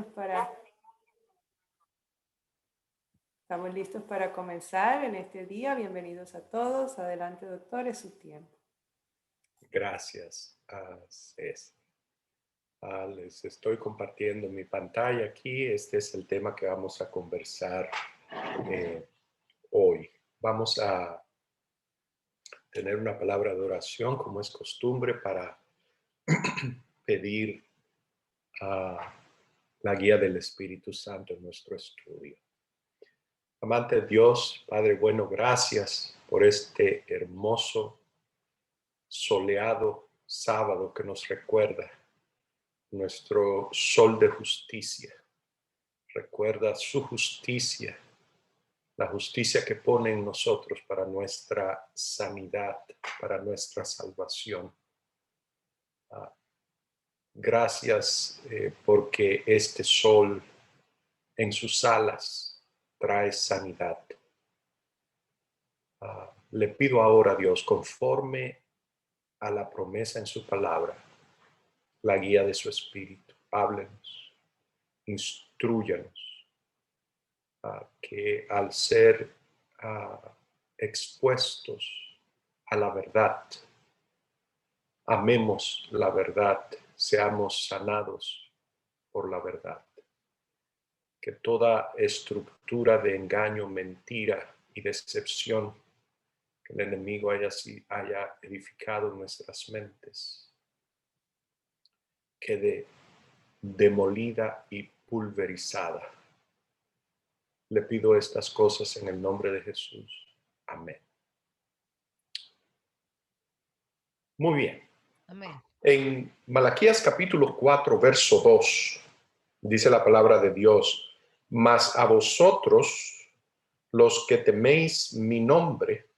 para, estamos listos para comenzar en este día. Bienvenidos a todos. Adelante, doctor, es su tiempo. Gracias, César. Les estoy compartiendo mi pantalla aquí. Este es el tema que vamos a conversar hoy. Vamos a tener una palabra de oración, como es costumbre, para pedir la guía del Espíritu Santo en nuestro estudio. Amante Dios, Padre bueno, gracias por este hermoso, soleado sábado que nos recuerda nuestro sol de justicia. Recuerda su justicia, la justicia que pone en nosotros para nuestra sanidad, para nuestra salvación. Gracias porque este sol en sus alas trae sanidad. Le pido ahora, Dios, conforme a la promesa en su palabra, la guía de su Espíritu. Háblenos, instrúyanos, que al ser expuestos a la verdad, amemos la verdad, seamos sanados por la verdad. Que toda estructura de engaño, mentira y decepción que el enemigo haya edificado en nuestras mentes quede demolida y pulverizada. Le pido estas cosas en el nombre de Jesús. Amén. Muy bien. Amén. En Malaquías capítulo 4, verso 2, dice la palabra de Dios: mas a vosotros, los que teméis mi nombre,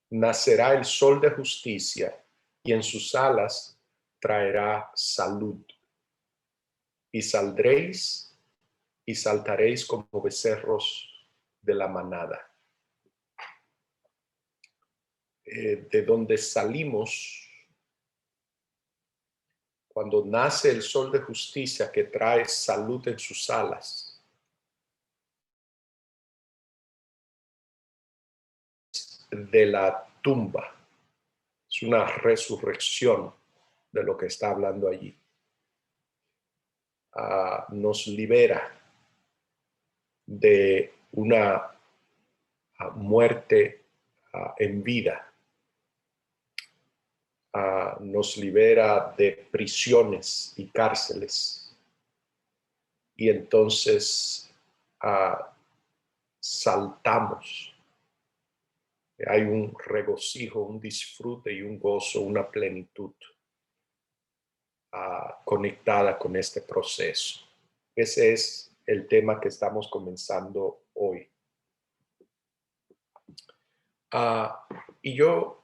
nacerá el sol de justicia, y en sus alas traerá salud. Y saldréis y saltaréis como becerros de la manada. De donde salimos, cuando nace el sol de justicia que trae salud en sus alas, de la tumba. Es una resurrección de lo que está hablando allí. Nos libera de una muerte en vida. Nos libera de prisiones y cárceles. Y entonces saltamos. Hay un regocijo, un disfrute y un gozo, una plenitud conectada con este proceso. Ese es el tema que estamos comenzando hoy. Y yo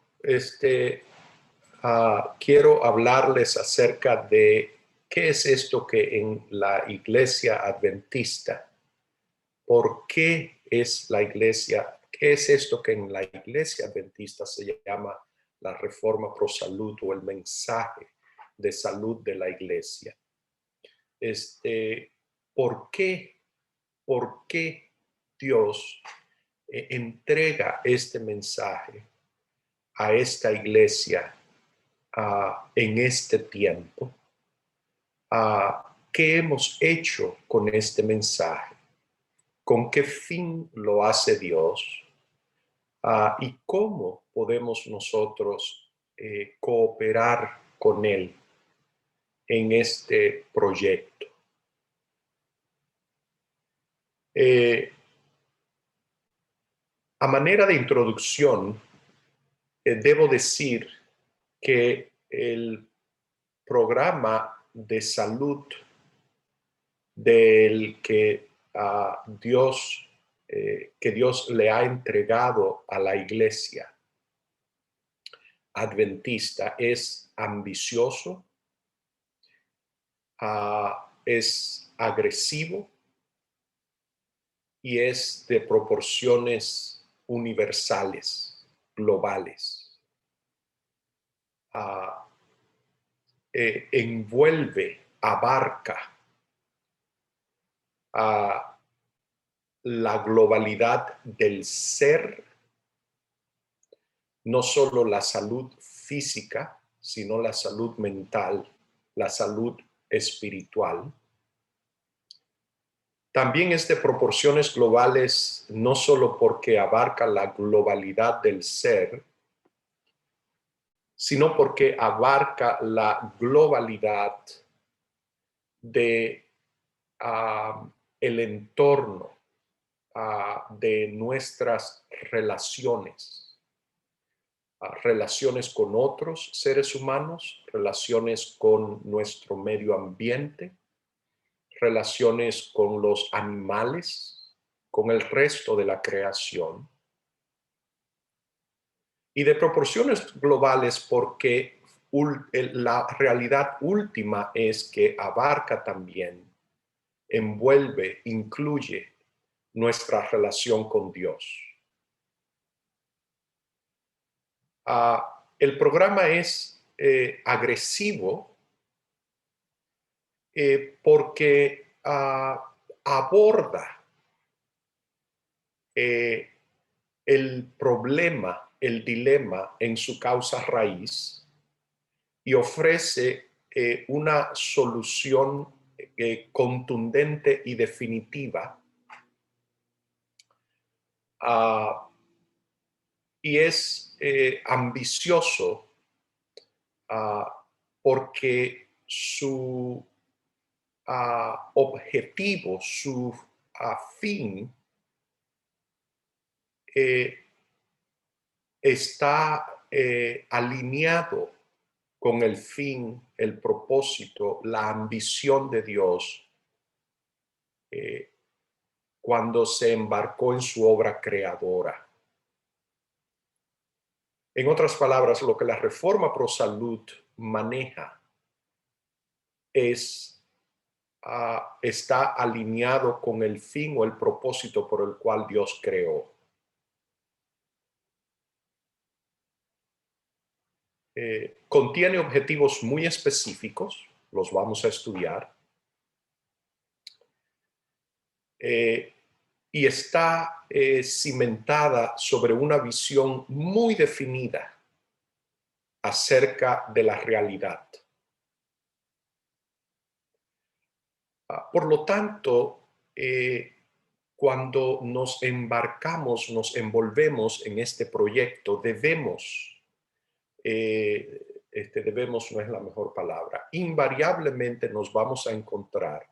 quiero hablarles acerca de qué es esto que en la iglesia adventista, por qué es la iglesia, qué es esto que en la iglesia adventista se llama la reforma pro salud o el mensaje de salud de la iglesia. ¿Por qué Dios entrega este mensaje a esta iglesia en este tiempo? ¿Qué hemos hecho con este mensaje? ¿Con qué fin lo hace Dios? ¿Y cómo podemos nosotros cooperar con Él en este proyecto? A manera de introducción, debo decir que el programa de salud del que Dios le ha entregado a la iglesia adventista es ambicioso, es agresivo y es de proporciones universales, globales. Envuelve, abarca a la globalidad del ser, no solo la salud física, sino la salud mental, la salud espiritual. También es de proporciones globales, no solo porque abarca la globalidad del ser, sino porque abarca la globalidad de el entorno, de nuestras relaciones, relaciones con otros seres humanos, relaciones con nuestro medio ambiente, relaciones con los animales, con el resto de la creación. Y de proporciones globales porque la realidad última es que abarca también, envuelve, incluye nuestra relación con Dios. El programa es agresivo porque aborda el problema, el dilema en su causa raíz y ofrece una solución contundente y definitiva. Y es ambicioso porque su objetivo, su fin está alineado con el fin, el propósito, la ambición de Dios cuando se embarcó en su obra creadora. En otras palabras, lo que la Reforma Pro Salud maneja está alineado con el fin o el propósito por el cual Dios creó. Contiene objetivos muy específicos, los vamos a estudiar, y está cimentada sobre una visión muy definida acerca de la realidad. Por lo tanto, cuando nos embarcamos, nos envolvemos en este proyecto, debemos no es la mejor palabra, invariablemente nos vamos a encontrar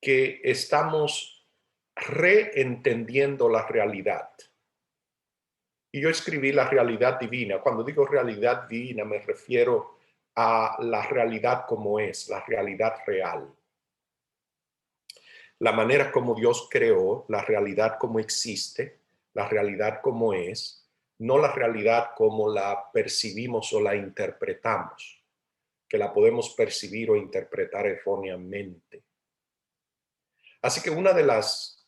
que estamos reentendiendo la realidad. Y yo escribí la realidad divina. Cuando digo realidad divina me refiero a la realidad como es, la realidad real. La manera como Dios creó, la realidad como existe, la realidad como es, no la realidad como la percibimos o la interpretamos, que la podemos percibir o interpretar erróneamente. Así que una de las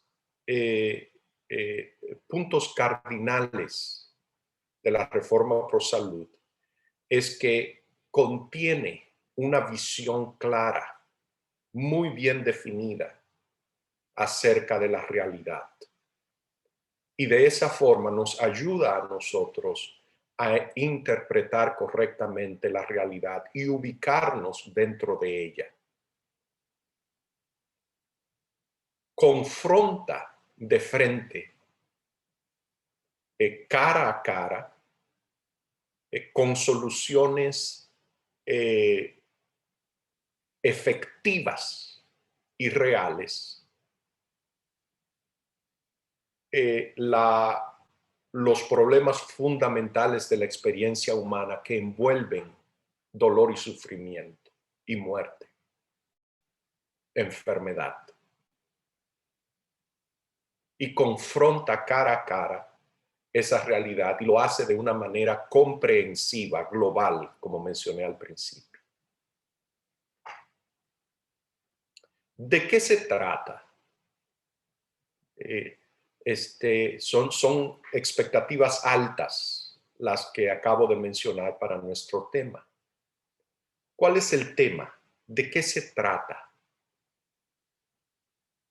puntos cardinales de la Reforma Pro Salud es que contiene una visión clara, muy bien definida acerca de la realidad. Y de esa forma nos ayuda a nosotros a interpretar correctamente la realidad y ubicarnos dentro de ella. Confronta de frente, cara a cara, con soluciones efectivas y reales, los problemas fundamentales de la experiencia humana que envuelven dolor y sufrimiento y muerte, enfermedad. Y confronta cara a cara esa realidad y lo hace de una manera comprensiva, global, como mencioné al principio. ¿De qué se trata? Son expectativas altas las que acabo de mencionar para nuestro tema. ¿Cuál es el tema? ¿De qué se trata?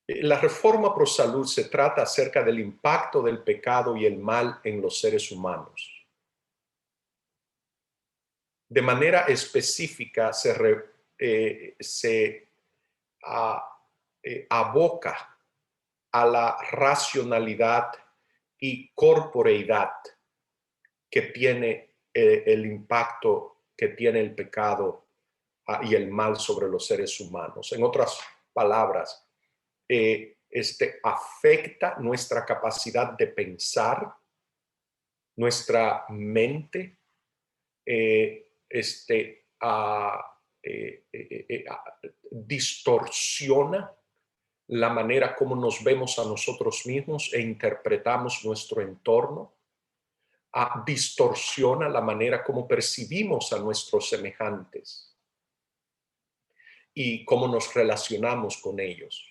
La reforma pro salud se trata acerca del impacto del pecado y el mal en los seres humanos. De manera específica se aboca a la racionalidad y corporeidad que tiene el impacto que tiene el pecado y el mal sobre los seres humanos. En otras palabras, afecta nuestra capacidad de pensar, nuestra mente, distorsiona la manera como nos vemos a nosotros mismos e interpretamos nuestro entorno, distorsiona la manera como percibimos a nuestros semejantes y cómo nos relacionamos con ellos.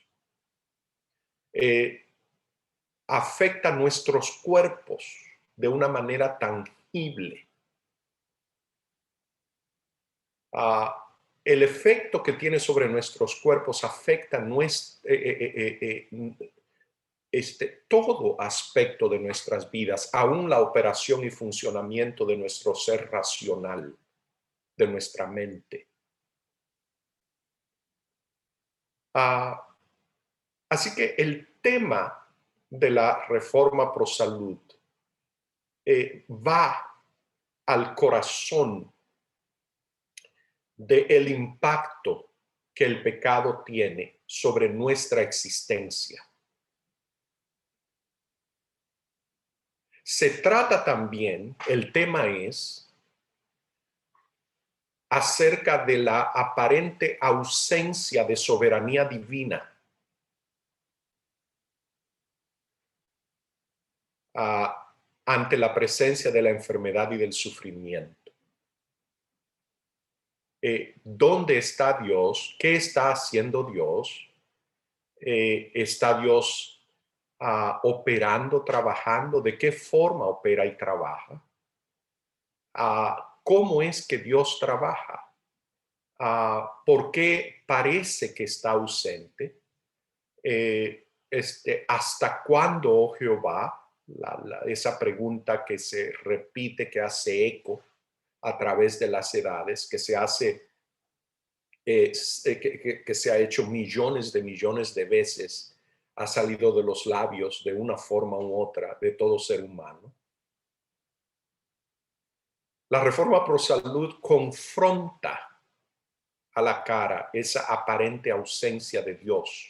Afecta nuestros cuerpos de una manera tangible. El efecto que tiene sobre nuestros cuerpos afecta todo aspecto de nuestras vidas, aún la operación y funcionamiento de nuestro ser racional, de nuestra mente. Así que el tema de la reforma pro salud va al corazón del impacto que el pecado tiene sobre nuestra existencia. Se trata también, el tema es acerca de la aparente ausencia de soberanía divina ante la presencia de la enfermedad y del sufrimiento. ¿Dónde está Dios? ¿Qué está haciendo Dios? ¿Está Dios operando, trabajando? ¿De qué forma opera y trabaja? ¿Cómo es que Dios trabaja? ¿Por qué parece que está ausente? ¿Hasta cuándo, oh Jehová? Esa pregunta que se repite, que hace eco a través de las edades, que se hace, que se ha hecho millones de veces, ha salido de los labios de una forma u otra de todo ser humano. La reforma pro salud confronta a la cara esa aparente ausencia de Dios.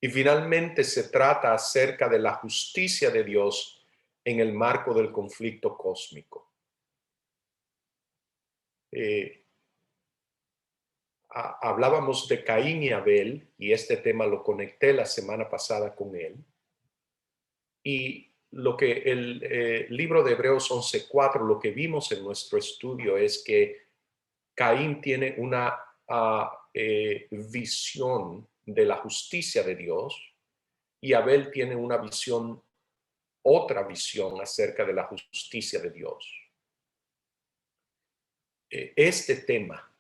Y finalmente se trata acerca de la justicia de Dios en el marco del conflicto cósmico. Hablábamos de Caín y Abel, y este tema lo conecté la semana pasada con él. Y lo que el libro de Hebreos 11:4, lo que vimos en nuestro estudio es que Caín tiene una visión de la justicia de Dios y Abel tiene una visión, otra visión acerca de la justicia de Dios. Este tema,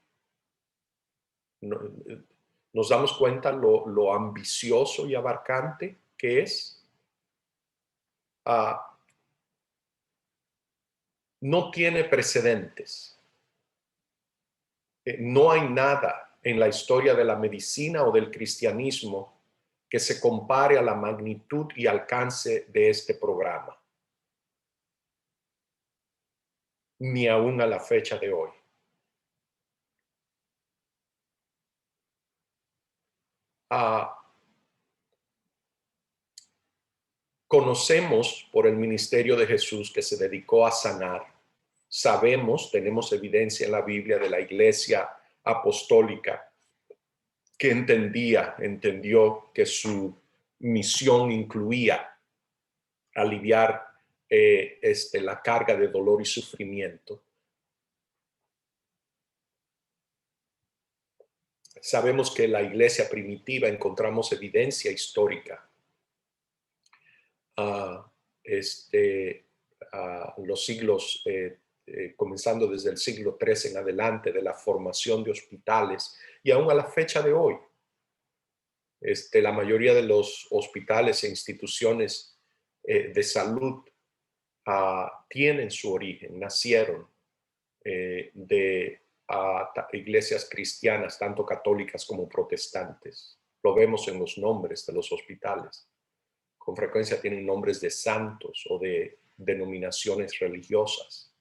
nos damos cuenta lo ambicioso y abarcante que es. No tiene precedentes. No hay nada en la historia de la medicina o del cristianismo que se compare a la magnitud y alcance de este programa, ni aún a la fecha de hoy. Conocemos por el ministerio de Jesús que se dedicó a sanar. Sabemos, tenemos evidencia en la Biblia de la iglesia apostólica que entendió que su misión incluía aliviar la carga de dolor y sufrimiento. Sabemos que en la iglesia primitiva encontramos evidencia histórica. Los siglos, comenzando desde el siglo III en adelante, de la formación de hospitales y aún a la fecha de hoy. La mayoría de los hospitales e instituciones de salud tienen su origen, nacieron de iglesias cristianas, tanto católicas como protestantes. Lo vemos en los nombres de los hospitales. Con frecuencia tienen nombres de santos o de denominaciones religiosas.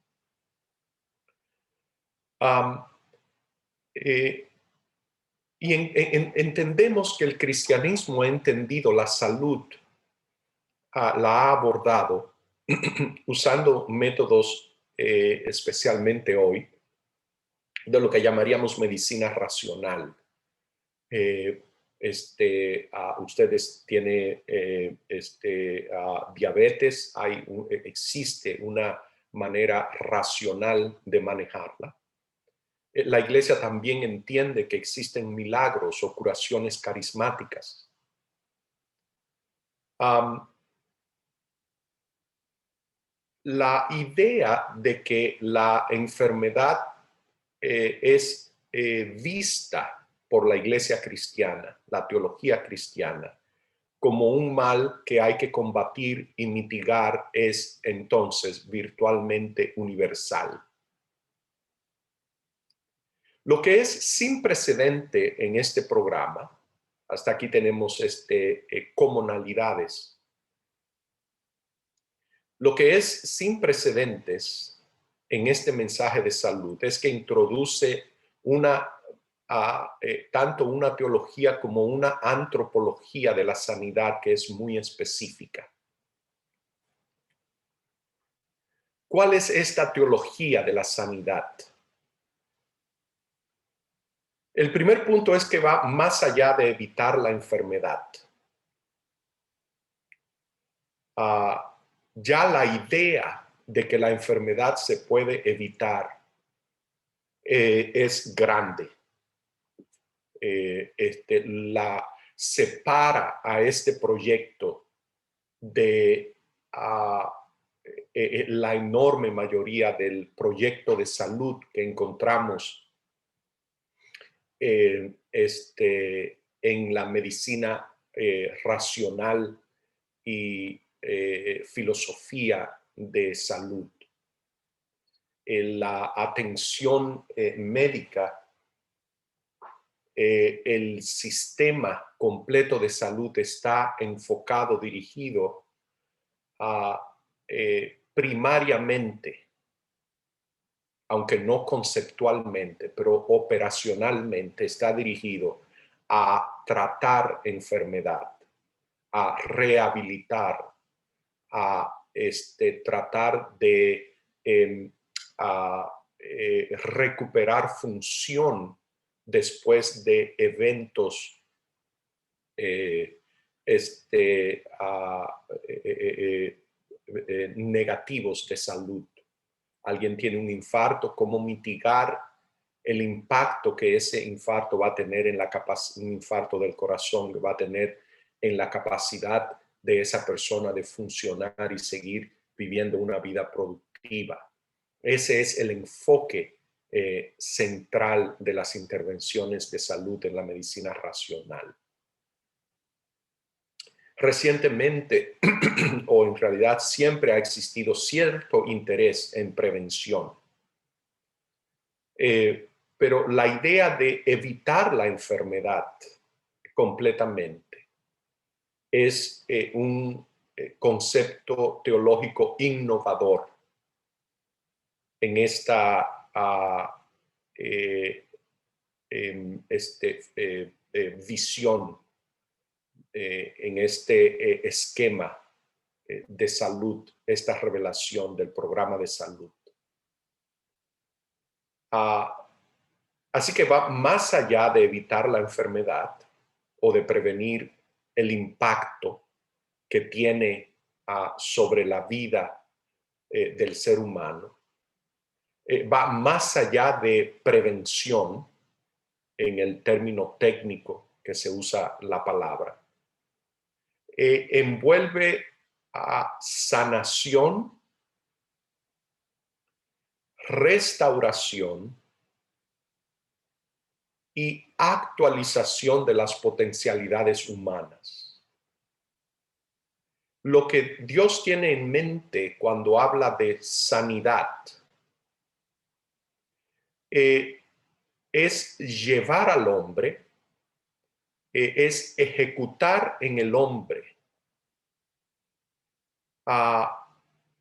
Entendemos que el cristianismo ha entendido la salud, la ha abordado usando métodos, especialmente hoy, de lo que llamaríamos medicina racional. Ustedes tienen diabetes, existe una manera racional de manejarla. La iglesia también entiende que existen milagros o curaciones carismáticas. La idea de que la enfermedad es vista por la iglesia cristiana, la teología cristiana, como un mal que hay que combatir y mitigar es entonces virtualmente universal. Lo que es sin precedente en este programa, hasta aquí tenemos comunalidades. Lo que es sin precedentes en este mensaje de salud es que introduce tanto una teología como una antropología de la sanidad que es muy específica. ¿Cuál es esta teología de la sanidad? El primer punto es que va más allá de evitar la enfermedad. Ya la idea de que la enfermedad se puede evitar es grande. La separa a este proyecto de la enorme mayoría del proyecto de salud que encontramos en la medicina racional y filosofía de salud. La atención médica, el sistema completo de salud está enfocado, dirigido primariamente, aunque no conceptualmente, pero operacionalmente está dirigido a tratar enfermedad, a rehabilitar, a tratar de recuperar función después de eventos negativos de salud. Alguien tiene un infarto, ¿cómo mitigar el impacto que ese infarto va a tener en un infarto del corazón, que va a tener en la capacidad de esa persona de funcionar y seguir viviendo una vida productiva? Ese es el enfoque central de las intervenciones de salud en la medicina racional. Recientemente, o en realidad siempre ha existido cierto interés en prevención. Pero la idea de evitar la enfermedad completamente es un concepto teológico innovador en esta visión, en este esquema de salud, esta revelación del programa de salud. Así que va más allá de evitar la enfermedad o de prevenir el impacto que tiene sobre la vida del ser humano. Va más allá de prevención en el término técnico que se usa la palabra. Envuelve a sanación, restauración y actualización de las potencialidades humanas. Lo que Dios tiene en mente cuando habla de sanidad es llevar al hombre, es ejecutar en el hombre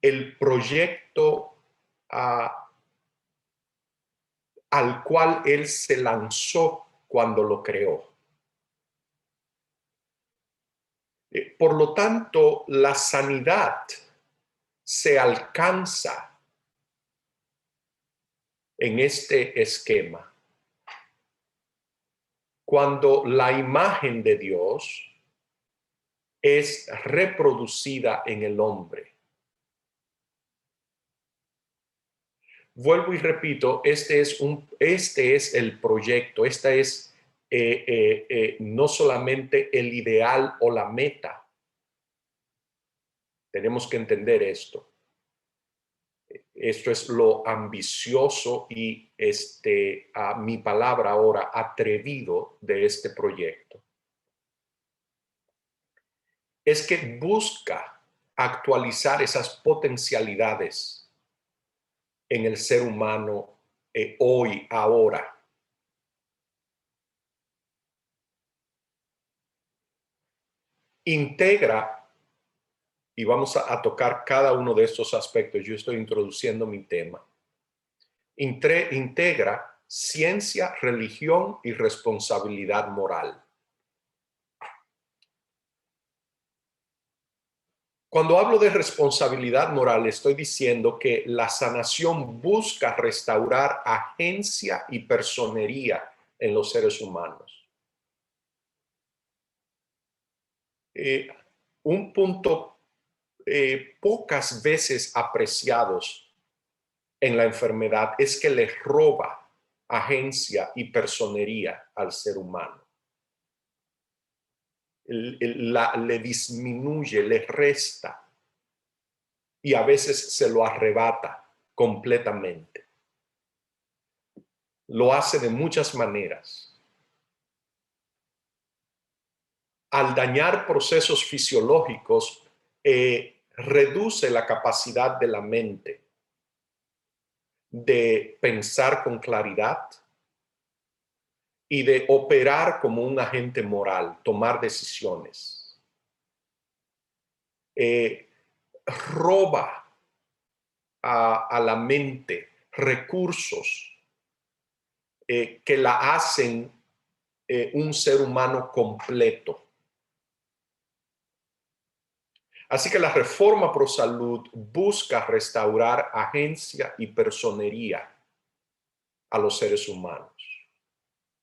el proyecto al cual él se lanzó cuando lo creó. Por lo tanto, la sanidad se alcanza en este esquema cuando la imagen de Dios es reproducida en el hombre. Vuelvo y repito, este es el proyecto, esta es no solamente el ideal o la meta. Tenemos que entender esto. Esto es lo ambicioso y a mi palabra ahora, atrevido de este proyecto. Es que busca actualizar esas potencialidades en el ser humano hoy, ahora. Integra, y vamos a tocar cada uno de estos aspectos, yo estoy introduciendo mi tema, integra ciencia, religión y responsabilidad moral. Cuando hablo de responsabilidad moral, estoy diciendo que la sanación busca restaurar agencia y personería en los seres humanos. Un punto pocas veces apreciados en la enfermedad es que le roba agencia y personería al ser humano. Le disminuye, le resta y a veces se lo arrebata completamente. Lo hace de muchas maneras. Al dañar procesos fisiológicos, reduce la capacidad de la mente de pensar con claridad y de operar como un agente moral, tomar decisiones. Roba a la mente recursos que la hacen un ser humano completo. Así que la reforma pro salud busca restaurar agencia y personería a los seres humanos,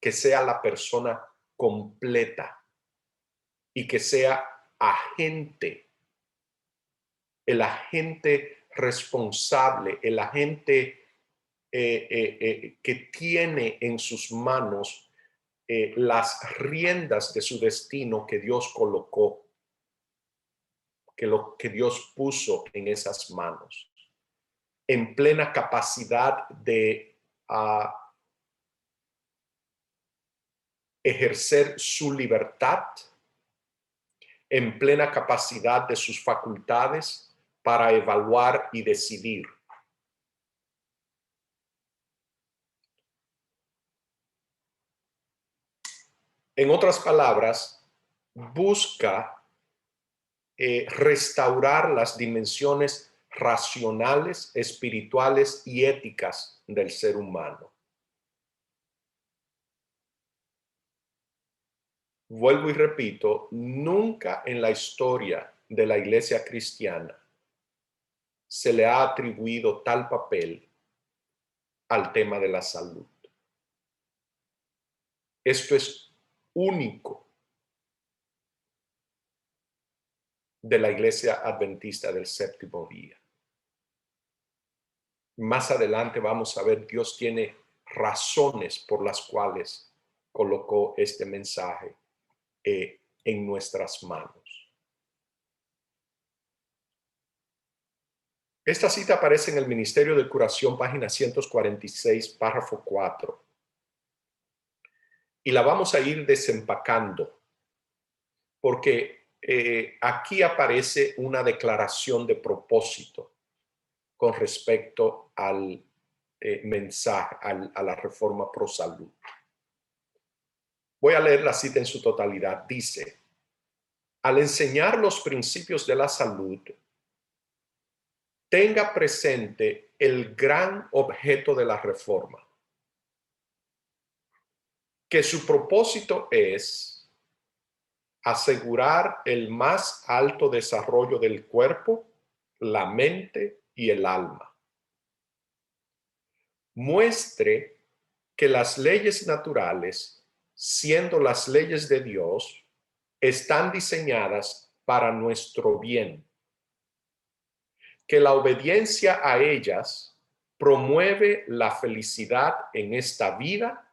que sea la persona completa y que sea agente, el agente responsable, el agente que tiene en sus manos las riendas de su destino que Dios colocó, que Dios puso en esas manos, en plena capacidad de ejercer su libertad, en plena capacidad de sus facultades para evaluar y decidir. En otras palabras, busca restaurar las dimensiones racionales, espirituales y éticas del ser humano. Vuelvo y repito, nunca en la historia de la iglesia cristiana se le ha atribuido tal papel al tema de la salud. Esto es único de la iglesia adventista del séptimo día. Más adelante vamos a ver, Dios tiene razones por las cuales colocó este mensaje en nuestras manos. Esta cita aparece en el Ministerio de Curación, página 146, párrafo 4. y la vamos a ir desempacando, porque aquí aparece una declaración de propósito con respecto al mensaje, a la reforma pro salud. Voy a leer la cita en su totalidad. Dice: al enseñar los principios de la salud, tenga presente el gran objeto de la reforma, que su propósito es asegurar el más alto desarrollo del cuerpo, la mente y el alma. Muestre que las leyes naturales, siendo las leyes de Dios, están diseñadas para nuestro bien, que la obediencia a ellas promueve la felicidad en esta vida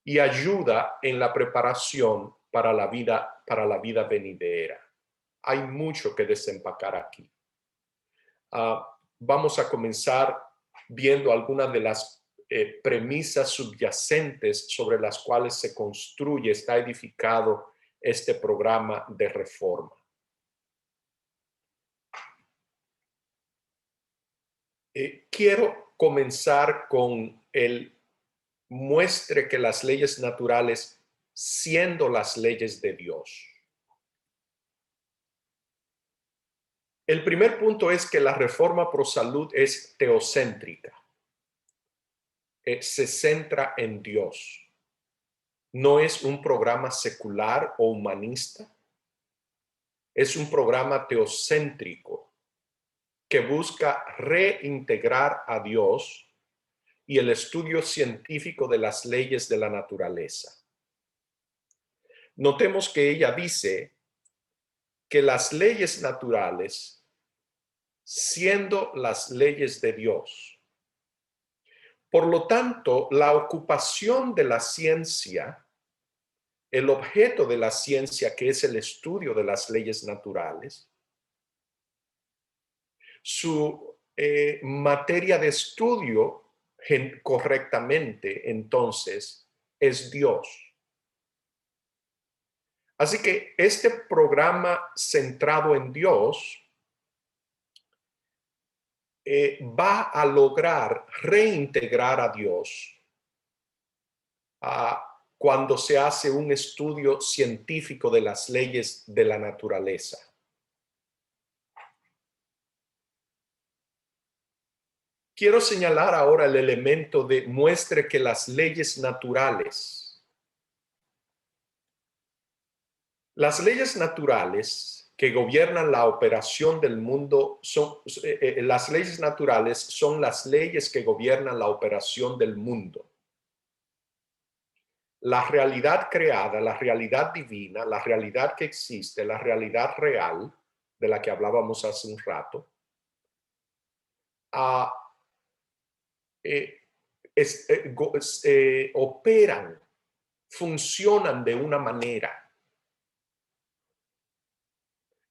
y ayuda en la preparación para la vida venidera. Hay mucho que desempacar aquí. Vamos a comenzar viendo algunas de las premisas subyacentes sobre las cuales se construye, está edificado este programa de reforma. Quiero comenzar con el muestre que las leyes naturales, siendo las leyes de Dios. El primer punto es que la reforma pro salud es teocéntrica. Se centra en Dios. No es un programa secular o humanista. Es un programa teocéntrico que busca reintegrar a Dios y el estudio científico de las leyes de la naturaleza. Notemos que ella dice que las leyes naturales, siendo las leyes de Dios, por lo tanto, la ocupación de la ciencia, el objeto de la ciencia, que es el estudio de las leyes naturales, su materia de estudio correctamente, entonces, es Dios. Así que este programa centrado en Dios va a lograr reintegrar a Dios cuando se hace un estudio científico de las leyes de la naturaleza. Quiero señalar ahora el elemento de muestre que las leyes naturales, que gobiernan la operación del mundo, las leyes naturales son las leyes que gobiernan la operación del mundo. La realidad creada, la realidad divina, la realidad que existe, la realidad real, de la que hablábamos hace un rato, operan, funcionan de una manera.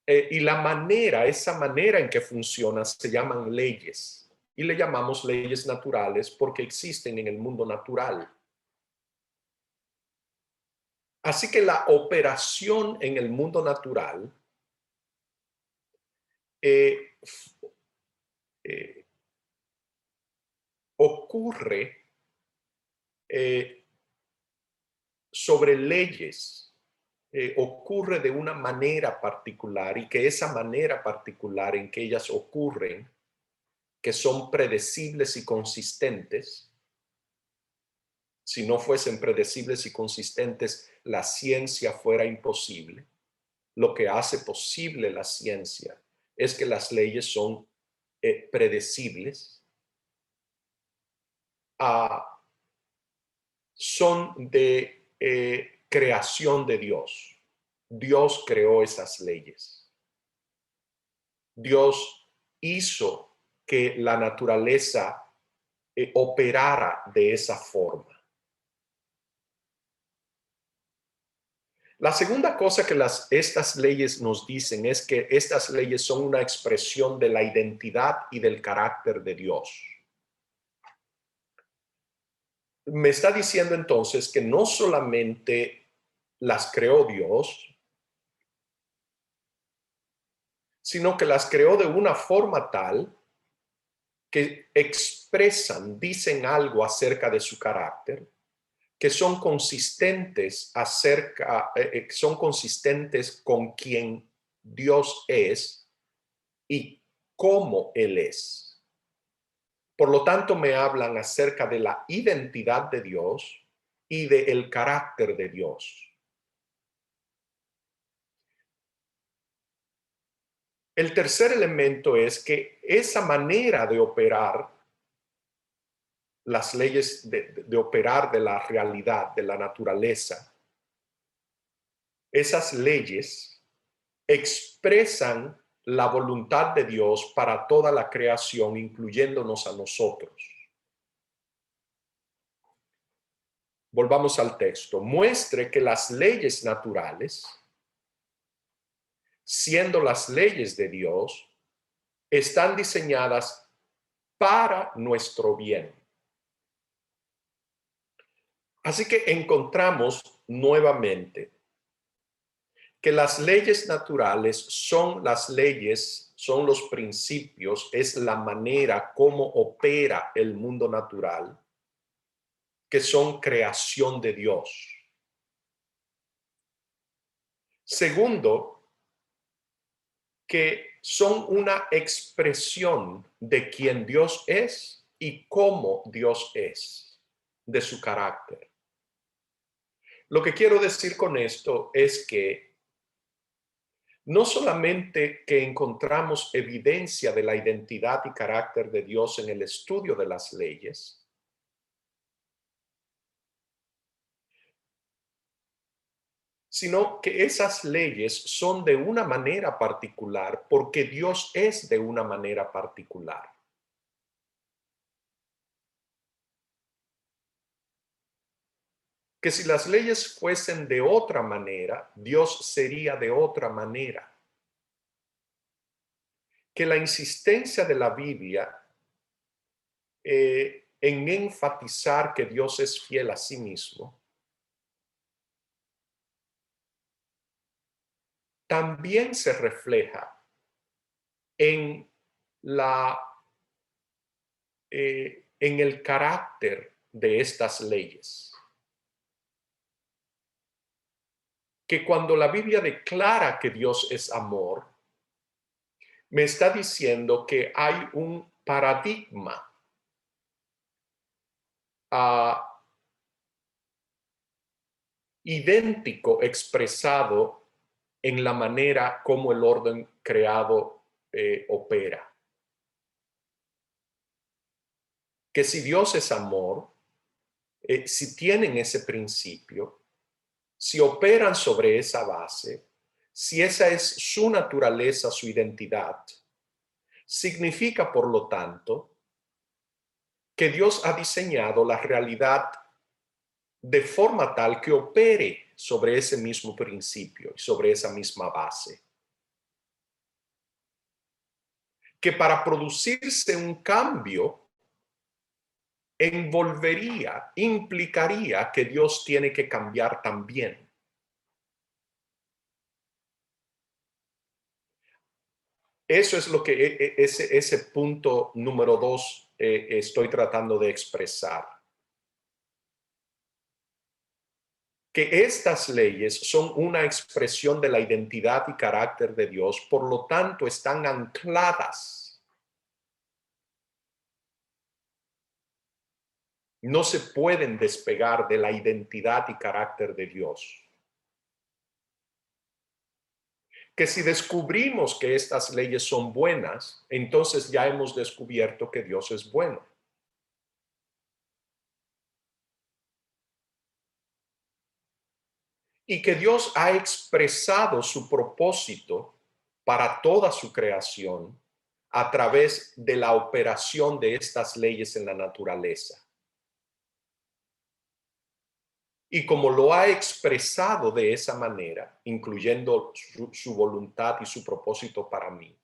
Y esa manera en que funciona se llaman leyes. Y le llamamos leyes naturales porque existen en el mundo natural. Así que la operación en el mundo natural ocurre sobre leyes, ocurre de una manera particular, y que esa manera particular en que ellas ocurren, que son predecibles y consistentes. Si no fuesen predecibles y consistentes, la ciencia fuera imposible. Lo que hace posible la ciencia es que las leyes son predecibles, son de creación de Dios. Dios creó esas leyes. Dios hizo que la naturaleza operara de esa forma. La segunda cosa que estas leyes nos dicen es que estas leyes son una expresión de la identidad y del carácter de Dios. me está diciendo entonces que no solamente las creó Dios, sino que las creó de una forma tal que expresan, dicen algo acerca de su carácter, que son consistentes son consistentes con quien Dios es y cómo Él es. Por lo tanto, me hablan acerca de la identidad de Dios y del carácter de Dios. El tercer elemento es que esa manera de operar las leyes, de operar de la realidad, de la naturaleza, esas leyes expresan la voluntad de Dios para toda la creación, incluyéndonos a nosotros. Volvamos al texto. Muestre que las leyes naturales, siendo las leyes de Dios, están diseñadas para nuestro bien. Así que encontramos nuevamente que las leyes naturales son las leyes, son los principios, es la manera como opera el mundo natural, que son creación de Dios. Segundo, que son una expresión de quién Dios es y cómo Dios es, de su carácter. Lo que quiero decir con esto es que no solamente que encontramos evidencia de la identidad y carácter de Dios en el estudio de las leyes, sino que esas leyes son de una manera particular porque Dios es de una manera particular. Que si las leyes fuesen de otra manera, Dios sería de otra manera. Que la insistencia de la Biblia en enfatizar que Dios es fiel a sí mismo, también se refleja en en el carácter de estas leyes. Que cuando la Biblia declara que Dios es amor, me está diciendo que hay un paradigma idéntico expresado en la manera como el orden creado opera. Que si Dios es amor, si tienen ese principio, si operan sobre esa base, si esa es su naturaleza, su identidad, significa, por lo tanto, que Dios ha diseñado la realidad de forma tal que opere sobre ese mismo principio y sobre esa misma base. Que para producirse un cambio implicaría que Dios tiene que cambiar también. Eso es lo que ese punto número 2 estoy tratando de expresar. Que estas leyes son una expresión de la identidad y carácter de Dios, por lo tanto están ancladas. No se pueden despegar de la identidad y carácter de Dios. Que si descubrimos que estas leyes son buenas, entonces ya hemos descubierto que Dios es bueno. Y que Dios ha expresado su propósito para toda su creación a través de la operación de estas leyes en la naturaleza. Y como lo ha expresado de esa manera, incluyendo su voluntad y su propósito para mí,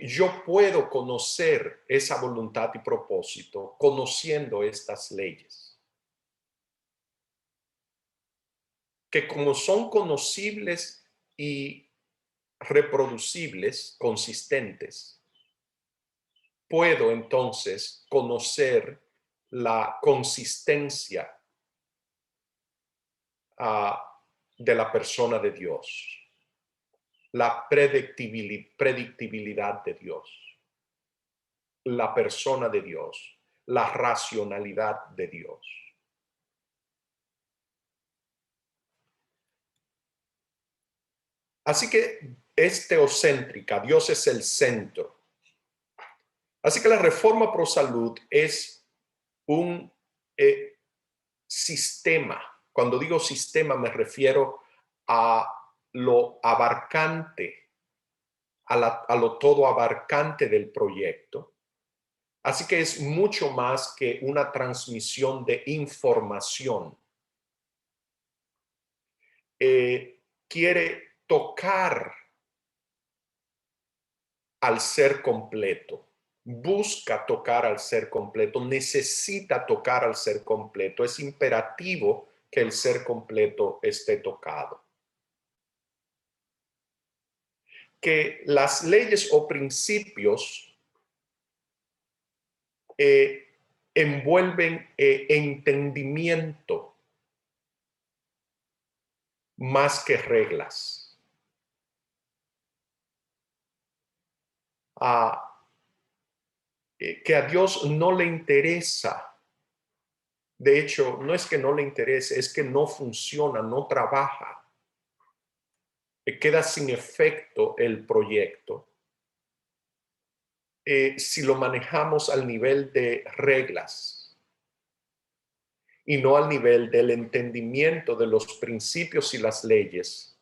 Yo puedo conocer esa voluntad y propósito conociendo estas leyes, que como son conocibles y reproducibles, consistentes, puedo entonces conocer la consistencia de la persona de Dios, la predictibilidad de Dios, la persona de Dios, la racionalidad de Dios. Así que es teocéntrica, Dios es el centro. Así que la reforma pro salud es un sistema. Cuando digo sistema me refiero a lo abarcante, a lo todo abarcante del proyecto. Así que es mucho más que una transmisión de información. Quiere tocar al ser completo, busca tocar al ser completo, necesita tocar al ser completo. Es imperativo que el ser completo esté tocado. Que las leyes o principios envuelven entendimiento más que reglas. Que a Dios no le interesa. De hecho, no es que no le interese, es que no funciona, no trabaja. Queda sin efecto el proyecto si lo manejamos al nivel de reglas y no al nivel del entendimiento de los principios y las leyes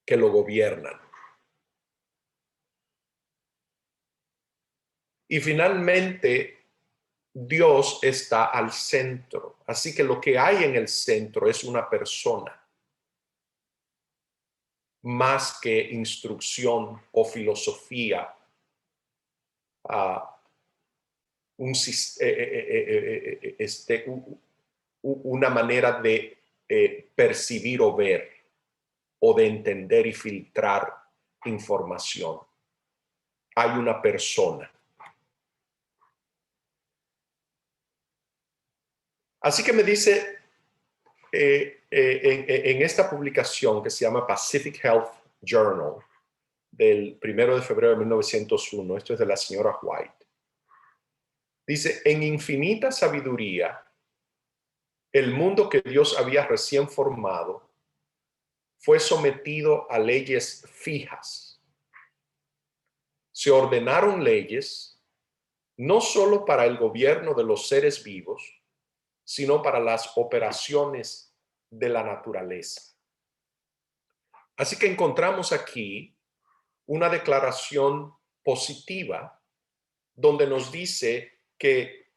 que lo gobiernan. Y finalmente, Dios está al centro. Así que lo que hay en el centro es una persona, más que instrucción o filosofía, una manera de percibir o ver, o de entender y filtrar información. Hay una persona. Así que me dice en esta publicación que se llama Pacific Health Journal del 1 de febrero de 1901, esto es de la señora White, dice: en infinita sabiduría, el mundo que Dios había recién formado fue sometido a leyes fijas. Se ordenaron leyes no solo para el gobierno de los seres vivos, sino para las operaciones de la naturaleza. Así que encontramos aquí una declaración positiva donde nos dice que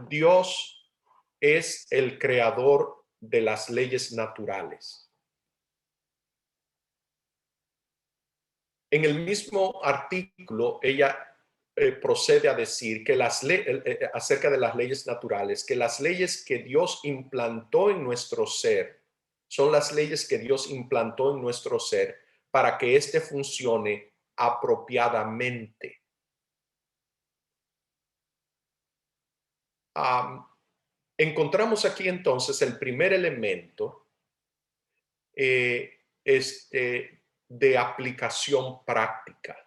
Dios es el creador de las leyes naturales. En el mismo artículo, ella procede a decir que acerca de las leyes naturales, que las leyes que Dios implantó en nuestro ser son las leyes que Dios implantó en nuestro ser para que éste funcione apropiadamente. Encontramos aquí entonces el primer elemento de aplicación práctica.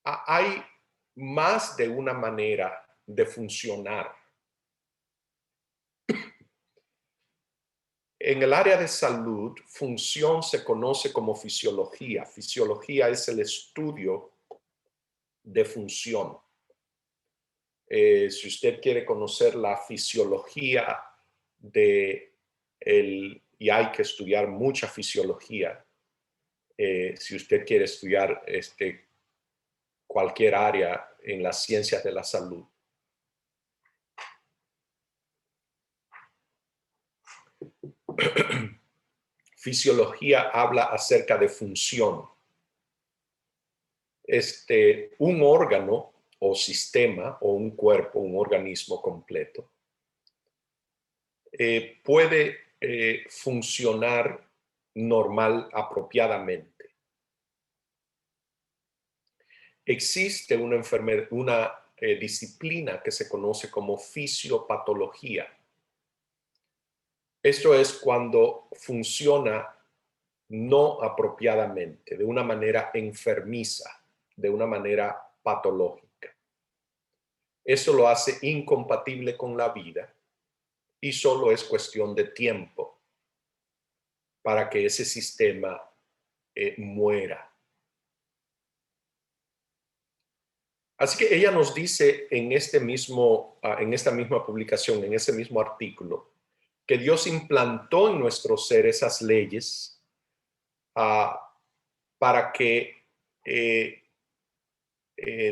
Hay más de una manera de funcionar. En el área de salud, función se conoce como fisiología. Fisiología es el estudio de función. Si usted quiere conocer la fisiología y hay que estudiar mucha fisiología, si usted quiere estudiar cualquier área en las ciencias de la salud. fisiología habla acerca de función. Un órgano o sistema o un cuerpo, un organismo completo, puede funcionar normal, apropiadamente. Existe una enfermedad, una disciplina que se conoce como fisiopatología. Esto es cuando funciona no apropiadamente, de una manera enfermiza, de una manera patológica. Eso lo hace incompatible con la vida y solo es cuestión de tiempo para que ese sistema muera. Así que ella nos dice en esta misma publicación, en ese mismo artículo, que Dios implantó en nuestro ser esas leyes para que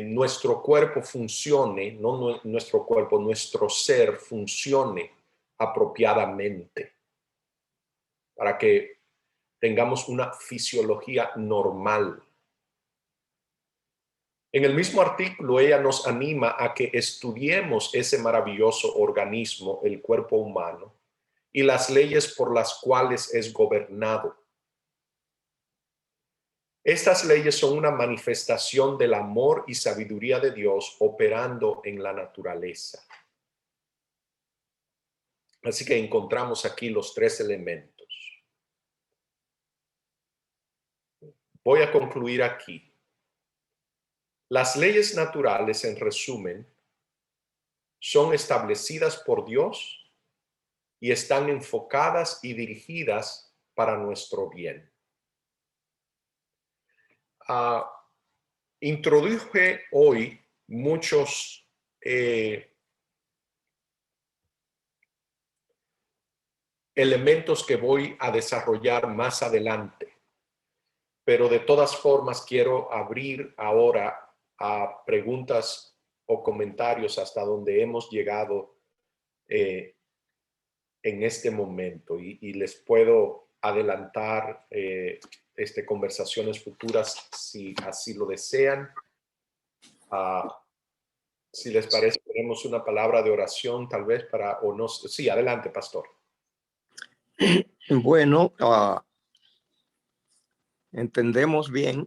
nuestro cuerpo funcione, no nuestro cuerpo, nuestro ser funcione apropiadamente, para que tengamos una fisiología normal. En el mismo artículo, ella nos anima a que estudiemos ese maravilloso organismo, el cuerpo humano, y las leyes por las cuales es gobernado. Estas leyes son una manifestación del amor y sabiduría de Dios operando en la naturaleza. Así que encontramos aquí los tres elementos. Voy a concluir aquí. Las leyes naturales, en resumen, son establecidas por Dios y están enfocadas y dirigidas para nuestro bien. Introduje hoy muchos elementos que voy a desarrollar más adelante, pero de todas formas quiero abrir ahora a preguntas o comentarios hasta donde hemos llegado en este momento y les puedo adelantar conversaciones futuras si así lo desean. Si les parece, tenemos una palabra de oración tal vez o no. Sí, adelante, pastor. Bueno, entendemos bien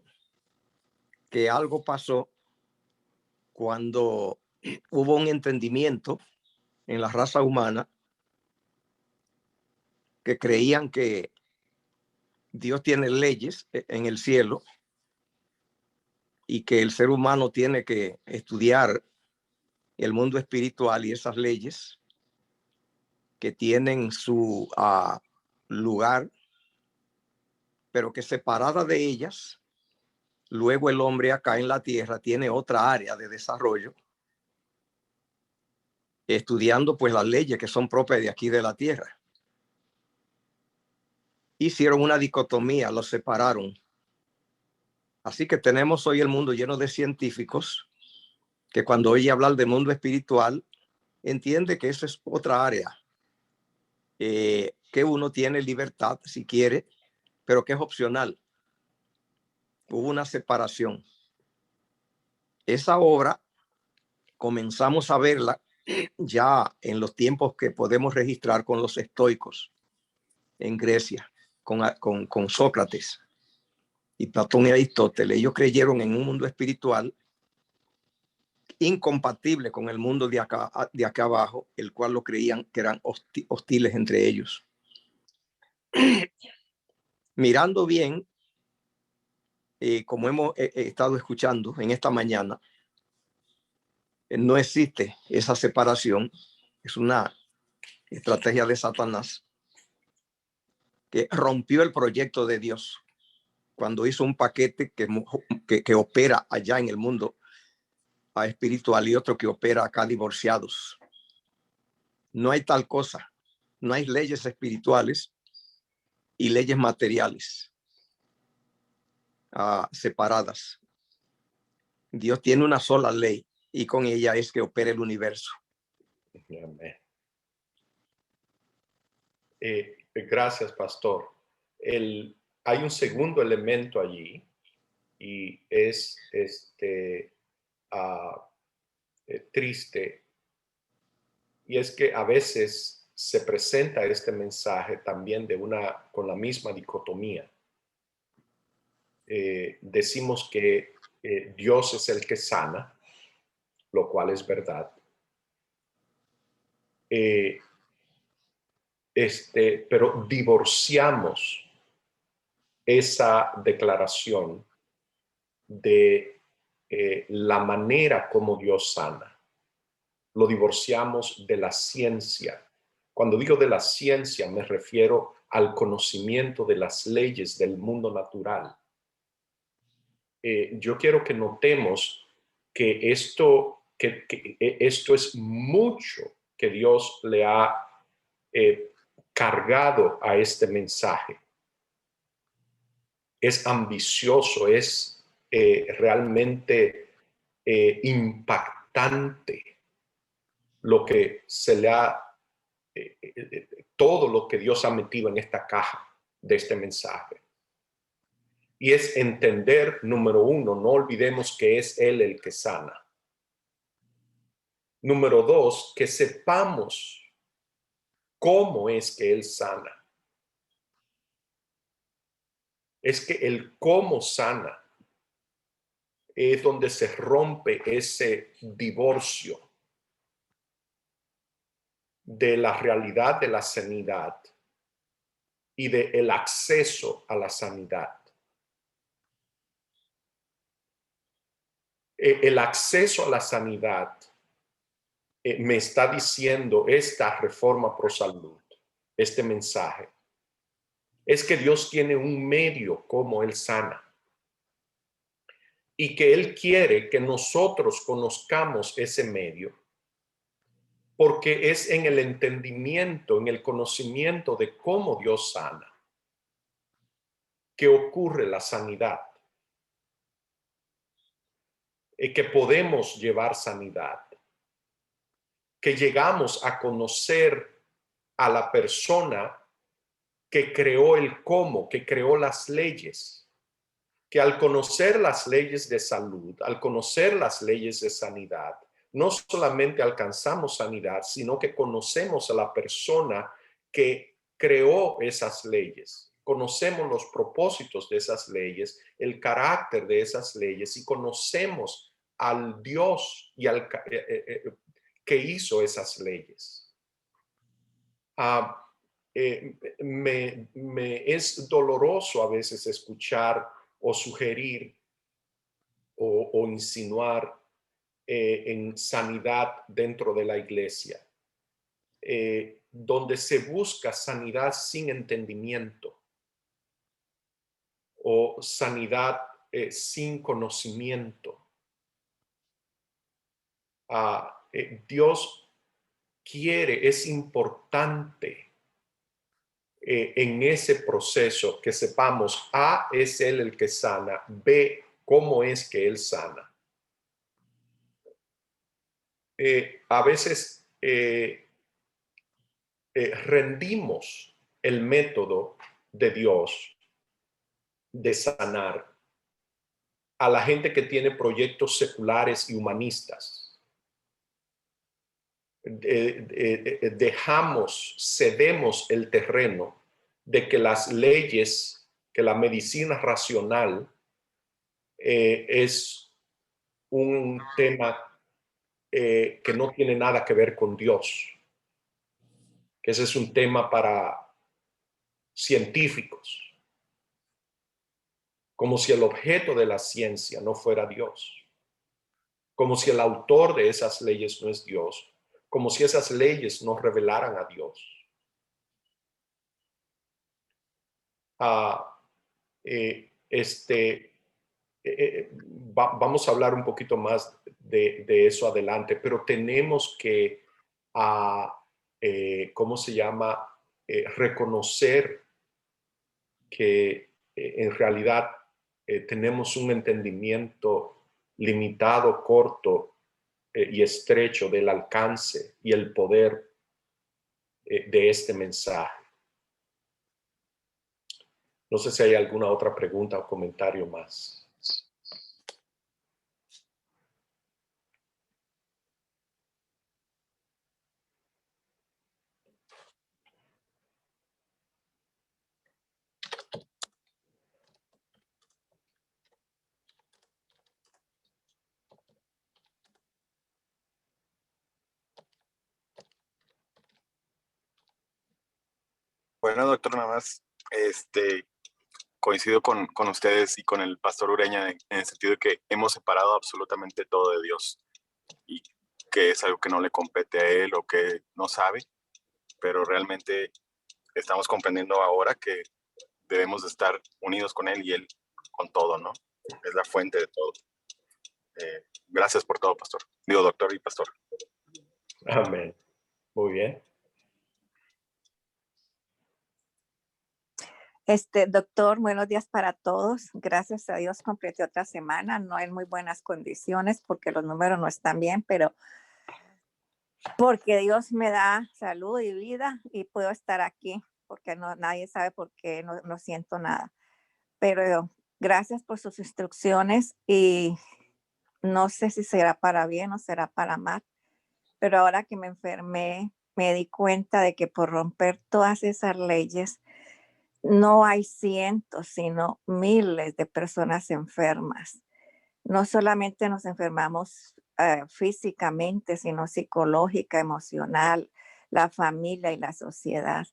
que algo pasó cuando hubo un entendimiento en la raza humana que creían que Dios tiene leyes en el cielo y que el ser humano tiene que estudiar el mundo espiritual y esas leyes que tienen su lugar, pero que separada de ellas, luego el hombre acá en la tierra tiene otra área de desarrollo, estudiando pues las leyes que son propias de aquí de la tierra. Hicieron una dicotomía, los separaron. Así que tenemos hoy el mundo lleno de científicos que cuando oye hablar del mundo espiritual, entiende que esa es otra área, que uno tiene libertad si quiere, pero que es opcional. Hubo una separación. Esa obra comenzamos a verla ya en los tiempos que podemos registrar con los estoicos en Grecia, con Sócrates y Platón y Aristóteles. Ellos creyeron en un mundo espiritual incompatible con el mundo de acá abajo, el cual lo creían que eran hostiles entre ellos. Mirando bien, como hemos estado escuchando en esta mañana, no existe esa separación. Es una estrategia de Satanás que rompió el proyecto de Dios cuando hizo un paquete que opera allá en el mundo espiritual y otro que opera acá divorciados. No hay tal cosa. No hay leyes espirituales y leyes materiales separadas. Dios tiene una sola ley y con ella es que opera el universo. Amén. Gracias, pastor. hay un segundo elemento allí y es triste, y es que a veces se presenta este mensaje también con la misma dicotomía. Decimos que Dios es el que sana, lo cual es verdad. Pero divorciamos esa declaración de la manera como Dios sana. Lo divorciamos de la ciencia. Cuando digo de la ciencia, me refiero al conocimiento de las leyes del mundo natural. Yo quiero que notemos que esto es mucho que Dios le ha cargado a este mensaje. Es ambicioso, es realmente impactante lo que se le ha, todo lo que Dios ha metido en esta caja de este mensaje. Y es entender, número uno, no olvidemos que es Él el que sana. Número dos, que sepamos cómo es que Él sana. Es que el cómo sana es donde se rompe ese divorcio de la realidad de la sanidad y del acceso a la sanidad. El acceso a la sanidad me está diciendo esta reforma pro salud, este mensaje, es que Dios tiene un medio como Él sana y que Él quiere que nosotros conozcamos ese medio, porque es en el entendimiento, en el conocimiento de cómo Dios sana, que ocurre la sanidad, que podemos llevar sanidad, que llegamos a conocer a la persona que creó el cómo, que creó las leyes, que al conocer las leyes de salud, al conocer las leyes de sanidad, no solamente alcanzamos sanidad, sino que conocemos a la persona que creó esas leyes. Conocemos los propósitos de esas leyes, el carácter de esas leyes y conocemos al Dios y al que hizo esas leyes. Me es doloroso a veces escuchar o sugerir o insinuar en sanidad dentro de la iglesia, donde se busca sanidad sin entendimiento o sanidad sin conocimiento. Dios quiere, es importante en ese proceso que sepamos, A, es Él el que sana, B, cómo es que Él sana. A veces rendimos el método de Dios de sanar a la gente que tiene proyectos seculares y humanistas. Cedemos el terreno de que las leyes, que la medicina racional es un tema que no tiene nada que ver con Dios, que ese es un tema para científicos, como si el objeto de la ciencia no fuera Dios, como si el autor de esas leyes no es Dios, como si esas leyes no revelaran a Dios. Vamos a hablar un poquito más de eso adelante, pero tenemos que, ¿cómo se llama? Reconocer que en realidad tenemos un entendimiento limitado, corto y estrecho del alcance y el poder de este mensaje. No sé si hay alguna otra pregunta o comentario más. Bueno, doctor, nada más coincido con ustedes y con el pastor Ureña en el sentido de que hemos separado absolutamente todo de Dios y que es algo que no le compete a Él o que no sabe, pero realmente estamos comprendiendo ahora que debemos de estar unidos con Él y Él con todo, ¿no? Es la fuente de todo. Gracias por todo, pastor. Digo, doctor y pastor. Amén. Muy bien. Doctor, buenos días para todos. Gracias a Dios completé otra semana, no en muy buenas condiciones porque los números no están bien, pero porque Dios me da salud y vida y puedo estar aquí, porque nadie sabe por qué no siento nada. Pero gracias por sus instrucciones y no sé si será para bien o será para mal, pero ahora que me enfermé, me di cuenta de que por romper todas esas leyes, no hay cientos, sino miles de personas enfermas. No solamente nos enfermamos físicamente, sino psicológica, emocional, la familia y la sociedad.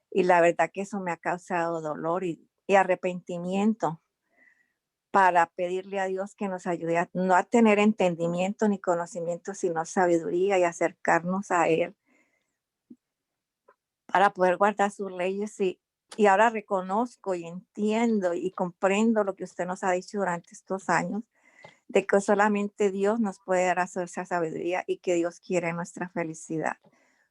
Y la verdad que eso me ha causado dolor y arrepentimiento para pedirle a Dios que nos ayude no a tener entendimiento ni conocimiento, sino sabiduría y acercarnos a Él para poder guardar sus leyes y ahora reconozco y entiendo y comprendo lo que usted nos ha dicho durante estos años, de que solamente Dios nos puede dar esa sabiduría y que Dios quiere nuestra felicidad.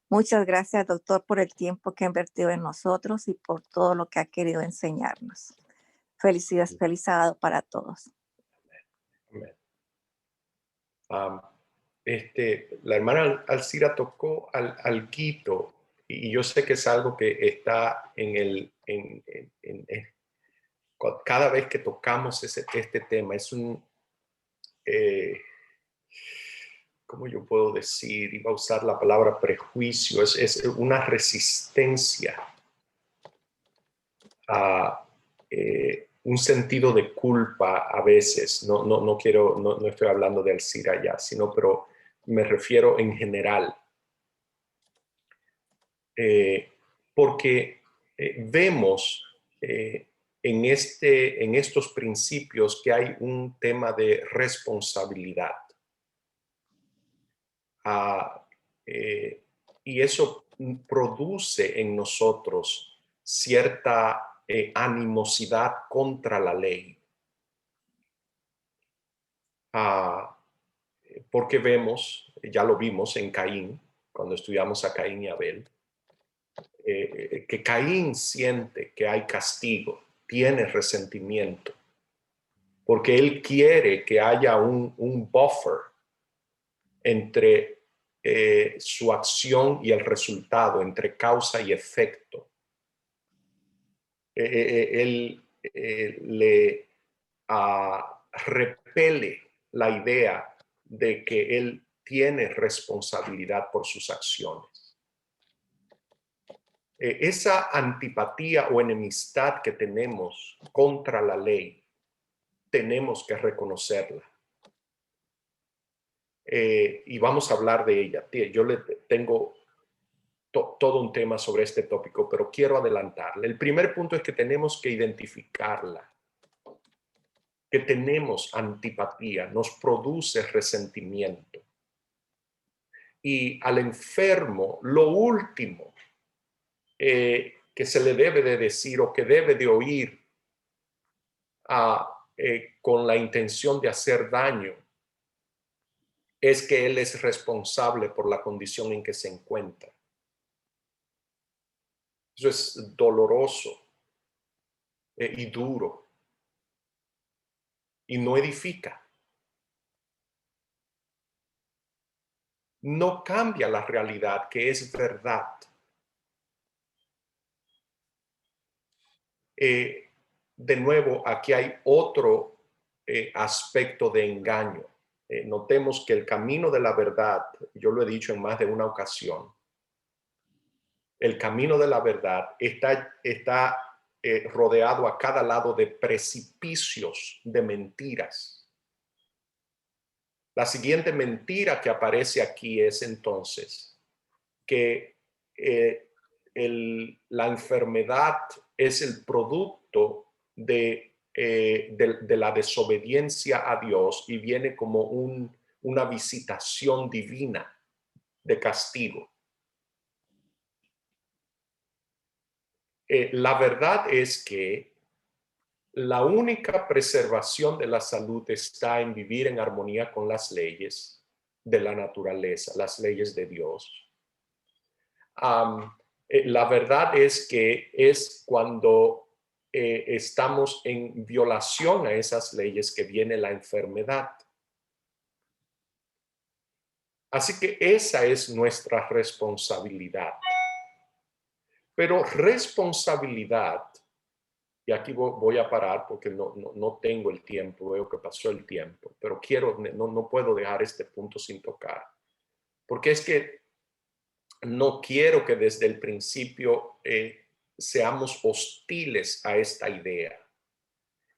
Muchas gracias, doctor, por el tiempo que ha invertido en nosotros y por todo lo que ha querido enseñarnos. Felicidades, feliz sábado para todos. Amén. La hermana Alcira tocó alguito, y yo sé que es algo que está cada vez que tocamos este tema, es un, ¿cómo yo puedo decir? Iba a usar la palabra prejuicio, es una resistencia a un sentido de culpa a veces. No quiero, no estoy hablando de Alcira ya, sino, pero me refiero en general. Porque vemos en estos principios que hay un tema de responsabilidad. Y eso produce en nosotros cierta animosidad contra la ley. Porque vemos, ya lo vimos en Caín, cuando estudiamos a Caín y Abel, que Caín siente que hay castigo, tiene resentimiento, porque él quiere que haya un buffer entre su acción y el resultado, entre causa y efecto. Él le repele la idea de que él tiene responsabilidad por sus acciones. Esa antipatía o enemistad que tenemos contra la ley, tenemos que reconocerla. Y vamos a hablar de ella. Yo le tengo todo un tema sobre este tópico, pero quiero adelantarle. El primer punto es que tenemos que identificarla, que tenemos antipatía, nos produce resentimiento. Y al enfermo, lo último que se le debe de decir o que debe de oír con la intención de hacer daño es que él es responsable por la condición en que se encuentra. Eso es doloroso y duro y no edifica. No cambia la realidad, que es verdad. de nuevo, aquí hay otro aspecto de engaño. Notemos que el camino de la verdad, yo lo he dicho en más de una ocasión, el camino de la verdad está rodeado a cada lado de precipicios de mentiras. La siguiente mentira que aparece aquí es entonces que la enfermedad es el producto de la desobediencia a Dios y viene como una visitación divina de castigo. La verdad es que la única preservación de la salud está en vivir en armonía con las leyes de la naturaleza, las leyes de Dios. La verdad es que es cuando estamos en violación a esas leyes que viene la enfermedad. Así que esa es nuestra responsabilidad. Pero responsabilidad, y aquí voy a parar porque no tengo el tiempo, veo que pasó el tiempo, pero no puedo dejar este punto sin tocar, porque es que no quiero que desde el principio seamos hostiles a esta idea.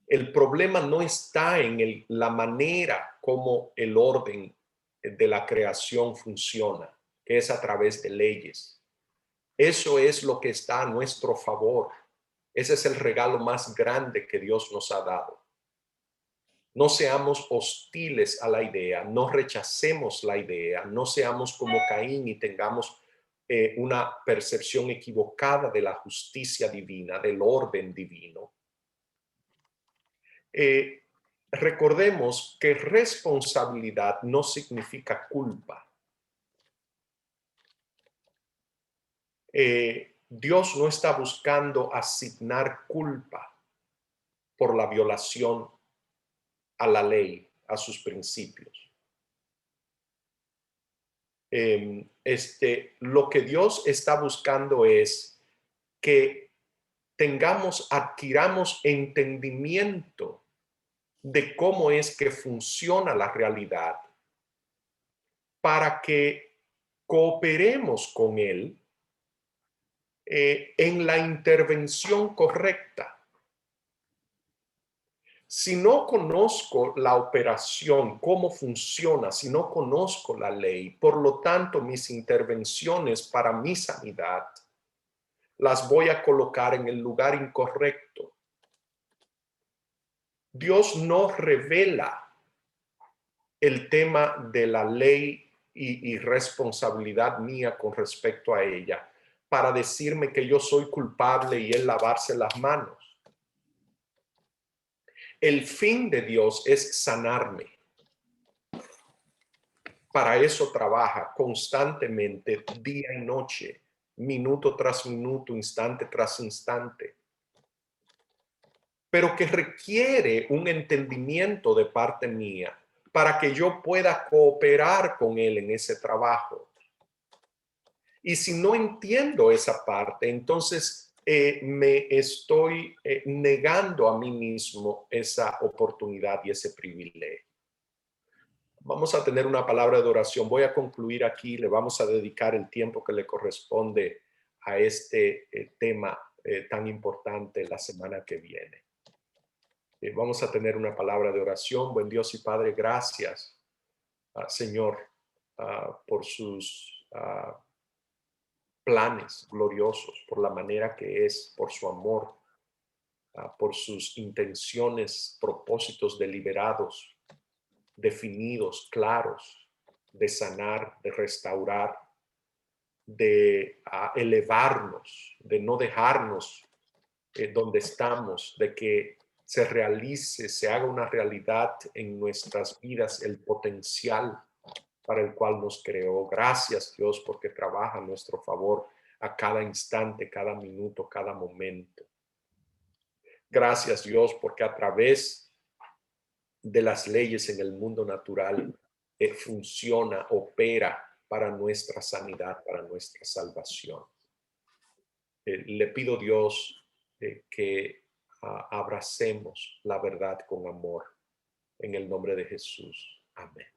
El problema no está en la manera como el orden de la creación funciona, que es a través de leyes. Eso es lo que está a nuestro favor. Ese es el regalo más grande que Dios nos ha dado. No seamos hostiles a la idea, no rechacemos la idea, no seamos como Caín y tengamos una percepción equivocada de la justicia divina, del orden divino. Recordemos que responsabilidad no significa culpa. Dios no está buscando asignar culpa por la violación a la ley, a sus principios. Lo que Dios está buscando es que adquiramos entendimiento de cómo es que funciona la realidad para que cooperemos con Él en la intervención correcta. Si no conozco la operación, cómo funciona, si no conozco la ley, por lo tanto mis intervenciones para mi sanidad las voy a colocar en el lugar incorrecto. Dios no revela el tema de la ley y responsabilidad mía con respecto a ella para decirme que yo soy culpable y Él lavarse las manos. El fin de Dios es sanarme. Para eso trabaja constantemente, día y noche, minuto tras minuto, instante tras instante. Pero que requiere un entendimiento de parte mía para que yo pueda cooperar con Él en ese trabajo. Y si no entiendo esa parte, entonces me estoy negando a mí mismo esa oportunidad y ese privilegio. Vamos a tener una palabra de oración. Voy a concluir aquí. Le vamos a dedicar el tiempo que le corresponde a este tema tan importante la semana que viene. Vamos a tener una palabra de oración. Buen Dios y Padre, gracias, Señor, por sus planes gloriosos, por la manera que es, por su amor, por sus intenciones, propósitos deliberados, definidos, claros, de sanar, de restaurar, de elevarnos, de no dejarnos donde estamos, de que se realice, se haga una realidad en nuestras vidas el potencial para el cual nos creó. Gracias, Dios, porque trabaja a nuestro favor a cada instante, cada minuto, cada momento. Gracias, Dios, porque a través de las leyes en el mundo natural funciona, opera para nuestra sanidad, para nuestra salvación. Le pido, Dios, que abracemos la verdad con amor. En el nombre de Jesús. Amén.